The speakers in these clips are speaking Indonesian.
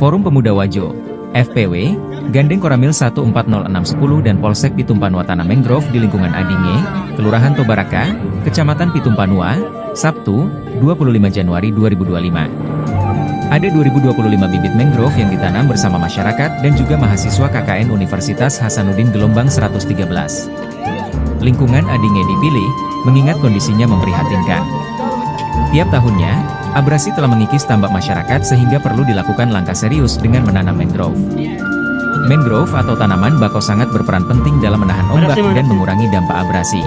Forum Pemuda Wajo, FPW, gandeng Koramil 140610 dan Polsek Pitumpanua Tanam Mangrove di lingkungan Adinge, Kelurahan Tobaraka, Kecamatan Pitumpanua, Sabtu, 25 Januari 2025. Ada 2025 bibit mangrove yang ditanam bersama masyarakat dan juga mahasiswa KKN Universitas Hasanuddin gelombang 113. Lingkungan Adinge dipilih, mengingat kondisinya memprihatinkan. Tiap tahunnya, abrasi telah mengikis tambak masyarakat sehingga perlu dilakukan langkah serius dengan menanam mangrove. Mangrove atau tanaman bakau sangat berperan penting dalam menahan ombak dan mengurangi dampak abrasi.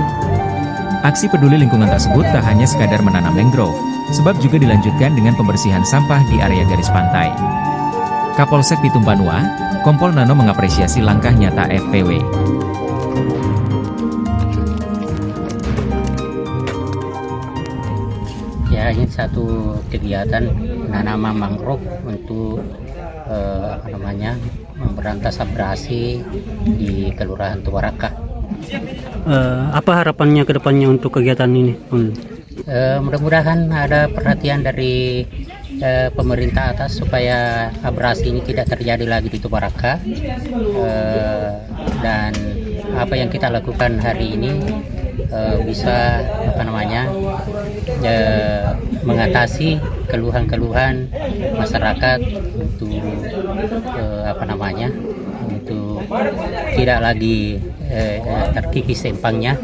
Aksi peduli lingkungan tersebut tak hanya sekadar menanam mangrove, sebab juga dilanjutkan dengan pembersihan sampah di area garis pantai. Kapolsek Pitumpanua, Kompol Nano mengapresiasi langkah nyata FPW. Ya, ini satu kegiatan penanaman mangrove untuk memberantas abrasi di Kelurahan Tobaraka. Apa harapannya ke depannya untuk kegiatan ini? Mudah-mudahan ada perhatian dari pemerintah atas supaya abrasi ini tidak terjadi lagi di Tobaraka, dan apa yang kita lakukan hari ini bisa mengatasi keluhan-keluhan masyarakat untuk untuk tidak lagi terkikis empangnya,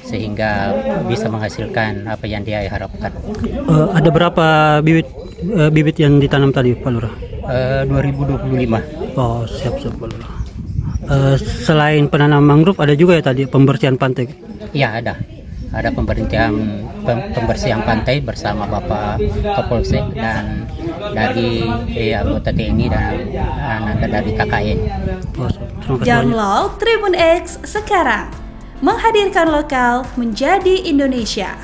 sehingga bisa menghasilkan apa yang dia harapkan. Ada berapa bibit yang ditanam tadi, Pak Lurah? 2025. Oh, siap Pak Lurah. Selain penanam mangrove, ada juga ya tadi pembersihan pantai? Ya, ada pembersihan pantai bersama Bapak Kapolsek dan dari anggota TNI dan dari KKN. Download Tribun X sekarang, menghadirkan lokal menjadi Indonesia.